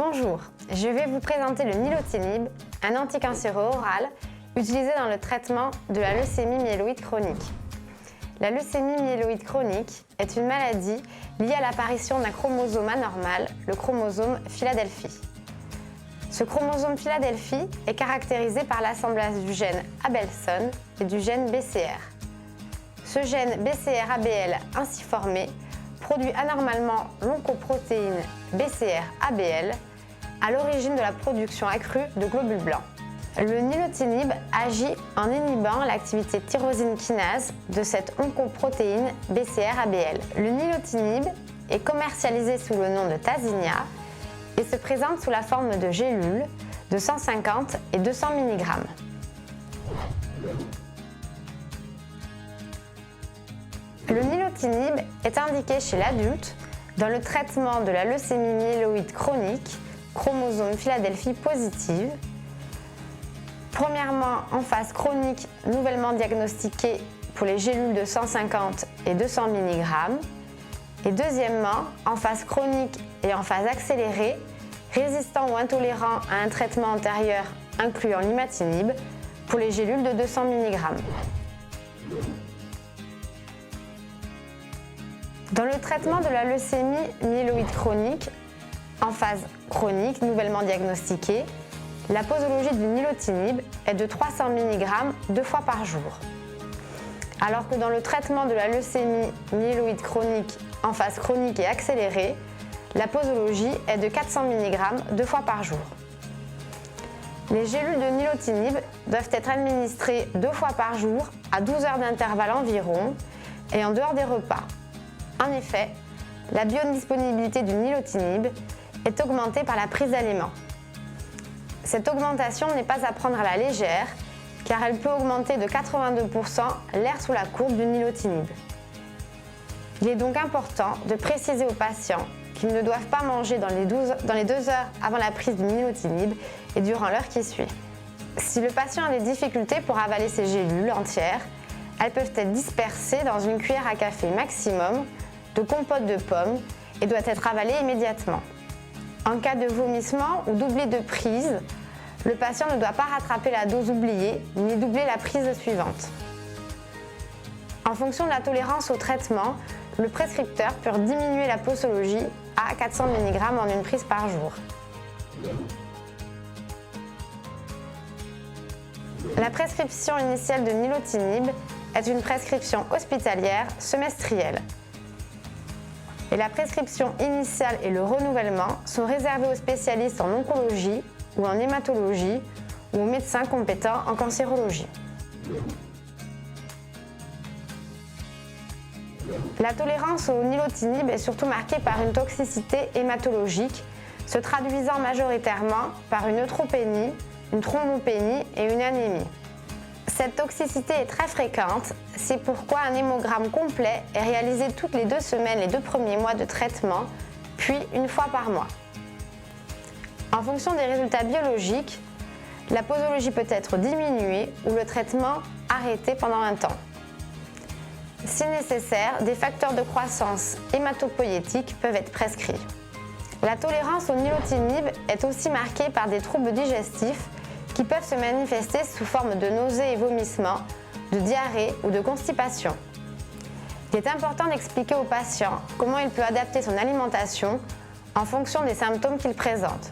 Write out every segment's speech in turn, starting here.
Bonjour, je vais vous présenter le nilotinib, un anticancéreux oral utilisé dans le traitement de la leucémie myéloïde chronique. La leucémie myéloïde chronique est une maladie liée à l'apparition d'un chromosome anormal, le chromosome Philadelphie. Ce chromosome Philadelphie est caractérisé par l'assemblage du gène Abelson et du gène BCR. Ce gène BCR-ABL ainsi formé produit anormalement l'oncoprotéine BCR-ABL à l'origine de la production accrue de globules blancs. Le nilotinib agit en inhibant l'activité tyrosine kinase de cette oncoprotéine BCR-ABL. Le nilotinib est commercialisé sous le nom de Tasigna et se présente sous la forme de gélules de 150 et 200 mg. Le nilotinib est indiqué chez l'adulte dans le traitement de la leucémie myéloïde chronique, chromosome Philadelphie positive. Premièrement, en phase chronique nouvellement diagnostiquée pour les gélules de 150 et 200 mg. Et deuxièmement, en phase chronique et en phase accélérée, résistant ou intolérant à un traitement antérieur incluant l'imatinib pour les gélules de 200 mg. Dans le traitement de la leucémie myéloïde chronique, en phase chronique nouvellement diagnostiquée, la posologie du nilotinib est de 300 mg 2 fois par jour. Alors que dans le traitement de la leucémie myéloïde chronique en phase chronique et accélérée, la posologie est de 400 mg 2 fois par jour. Les gélules de nilotinib doivent être administrées 2 fois par jour à 12 heures d'intervalle environ et en dehors des repas. En effet, la biodisponibilité du nilotinib est augmentée par la prise d'aliments. Cette augmentation n'est pas à prendre à la légère car elle peut augmenter de 82% l'air sous la courbe du nilotinib. Il est donc important de préciser aux patients qu'ils ne doivent pas manger dans les 2 heures avant la prise du nilotinib et durant l'heure qui suit. Si le patient a des difficultés pour avaler ces gélules entières, elles peuvent être dispersées dans une cuillère à café maximum de compote de pommes et doivent être avalées immédiatement. En cas de vomissement ou d'oubli de prise, le patient ne doit pas rattraper la dose oubliée ni doubler la prise suivante. En fonction de la tolérance au traitement, le prescripteur peut diminuer la posologie à 400 mg en une prise par jour. La prescription initiale de nilotinib est une prescription hospitalière semestrielle. Et la prescription initiale et le renouvellement sont réservés aux spécialistes en oncologie ou en hématologie ou aux médecins compétents en cancérologie. La tolérance au nilotinib est surtout marquée par une toxicité hématologique, se traduisant majoritairement par une neutropénie, une thrombopénie et une anémie. Cette toxicité est très fréquente, c'est pourquoi un hémogramme complet est réalisé toutes les 2 semaines les 2 premiers mois de traitement, puis une fois par mois. En fonction des résultats biologiques, la posologie peut être diminuée ou le traitement arrêté pendant un temps. Si nécessaire, des facteurs de croissance hématopoïétiques peuvent être prescrits. La tolérance au nilotinib est aussi marquée par des troubles digestifs qui peuvent se manifester sous forme de nausées et vomissements, de diarrhée ou de constipation. Il est important d'expliquer au patient comment il peut adapter son alimentation en fonction des symptômes qu'il présente.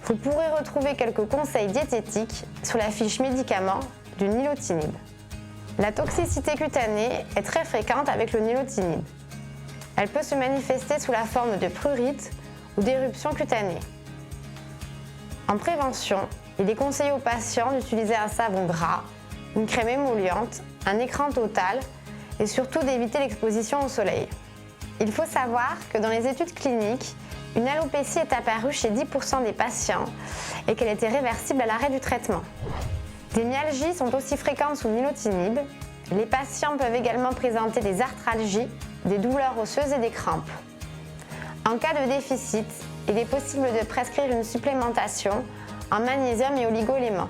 Vous pourrez retrouver quelques conseils diététiques sur la fiche médicaments du nilotinib. La toxicité cutanée est très fréquente avec le nilotinib. Elle peut se manifester sous la forme de prurite ou d'éruptions cutanées. En prévention, il est conseillé aux patients d'utiliser un savon gras, une crème émolliente, un écran total et surtout d'éviter l'exposition au soleil. Il faut savoir que dans les études cliniques, une alopécie est apparue chez 10% des patients et qu'elle était réversible à l'arrêt du traitement. Des myalgies sont aussi fréquentes sous nilotinib. Les patients peuvent également présenter des arthralgies, des douleurs osseuses et des crampes. En cas de déficit, il est possible de prescrire une supplémentation en magnésium et oligo-éléments.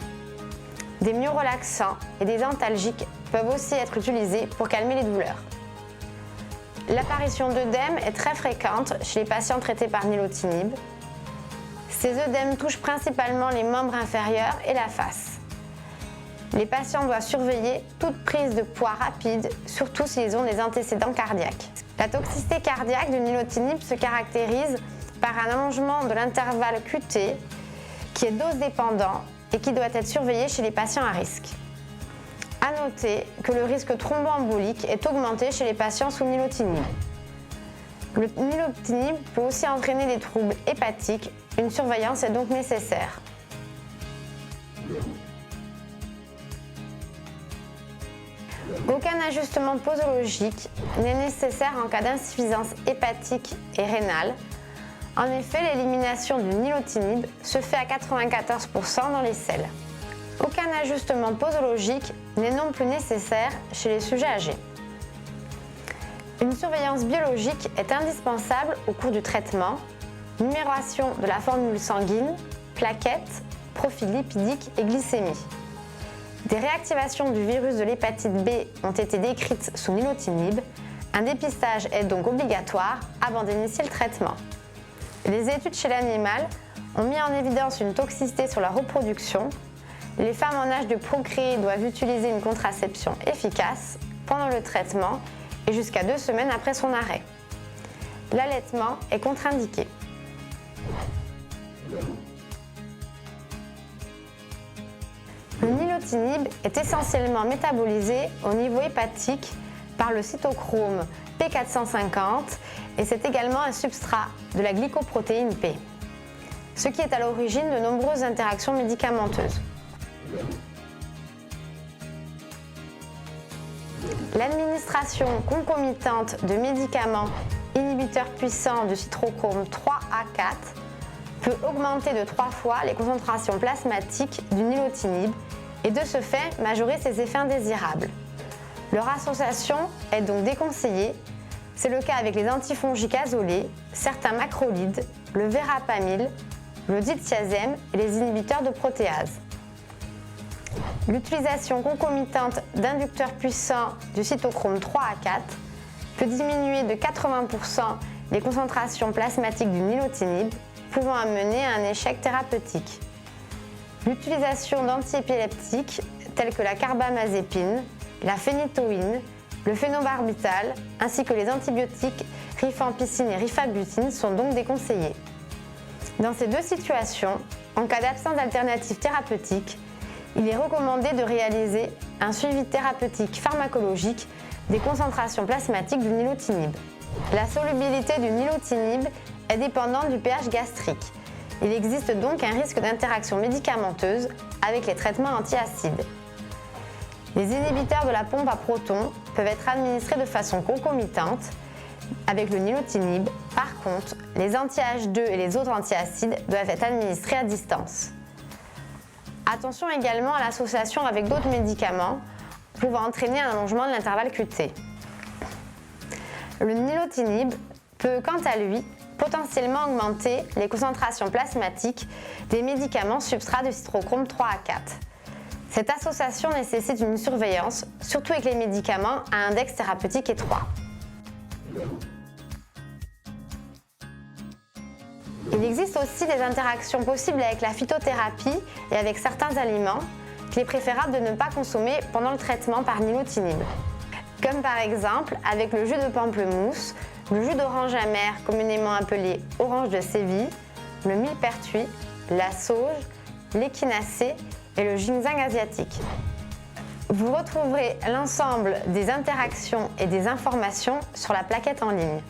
Des myorelaxants et des antalgiques peuvent aussi être utilisés pour calmer les douleurs. L'apparition d'œdème est très fréquente chez les patients traités par nilotinib. Ces œdèmes touchent principalement les membres inférieurs et la face. Les patients doivent surveiller toute prise de poids rapide, surtout s'ils ont des antécédents cardiaques. La toxicité cardiaque du nilotinib se caractérise par un allongement de l'intervalle QT qui est dose dépendant et qui doit être surveillé chez les patients à risque. À noter que le risque thromboembolique est augmenté chez les patients sous nilotinib. Le nilotinib peut aussi entraîner des troubles hépatiques, une surveillance est donc nécessaire. Aucun ajustement posologique n'est nécessaire en cas d'insuffisance hépatique et rénale. En effet, l'élimination du nilotinib se fait à 94% dans les selles. Aucun ajustement posologique n'est non plus nécessaire chez les sujets âgés. Une surveillance biologique est indispensable au cours du traitement, numération de la formule sanguine, plaquettes, profil lipidique et glycémie. Des réactivations du virus de l'hépatite B ont été décrites sous nilotinib. Un dépistage est donc obligatoire avant d'initier le traitement. Les études chez l'animal ont mis en évidence une toxicité sur la reproduction. Les femmes en âge de procréer doivent utiliser une contraception efficace pendant le traitement et jusqu'à 2 semaines après son arrêt. L'allaitement est contre-indiqué. Le nilotinib est essentiellement métabolisé au niveau hépatique par le cytochrome P450 et c'est également un substrat de la glycoprotéine P, ce qui est à l'origine de nombreuses interactions médicamenteuses. L'administration concomitante de médicaments inhibiteurs puissants du cytochrome 3A4 peut augmenter de 3 fois les concentrations plasmatiques du nilotinib et de ce fait majorer ses effets indésirables. Leur association est donc déconseillée. C'est le cas avec les antifongiques azolés, certains macrolides, le verapamil, le diltiazem et les inhibiteurs de protéase. L'utilisation concomitante d'inducteurs puissants du cytochrome 3A4 peut diminuer de 80% les concentrations plasmatiques du nilotinib, pouvant amener à un échec thérapeutique. L'utilisation d'antiépileptiques tels que la carbamazépine, la phénitoïne, le phénobarbital ainsi que les antibiotiques rifampicine et rifabutine sont donc déconseillés. Dans ces deux situations, en cas d'absence d'alternative thérapeutique, il est recommandé de réaliser un suivi thérapeutique pharmacologique des concentrations plasmatiques du nilotinib. La solubilité du nilotinib est dépendante du pH gastrique. Il existe donc un risque d'interaction médicamenteuse avec les traitements antiacides. Les inhibiteurs de la pompe à protons peuvent être administrés de façon concomitante avec le nilotinib. Par contre, les anti-H2 et les autres antiacides doivent être administrés à distance. Attention également à l'association avec d'autres médicaments pouvant entraîner un allongement de l'intervalle QT. Le nilotinib peut quant à lui potentiellement augmenter les concentrations plasmatiques des médicaments substrats du cytochrome 3A4. Cette association nécessite une surveillance, surtout avec les médicaments à index thérapeutique étroit. Il existe aussi des interactions possibles avec la phytothérapie et avec certains aliments qu'il est préférable de ne pas consommer pendant le traitement par nilotinib. Comme par exemple avec le jus de pamplemousse, le jus d'orange amer communément appelé orange de Séville, le millepertuis, la sauge, l'échinacée et le ginseng asiatique. Vous retrouverez l'ensemble des interactions et des informations sur la plaquette en ligne.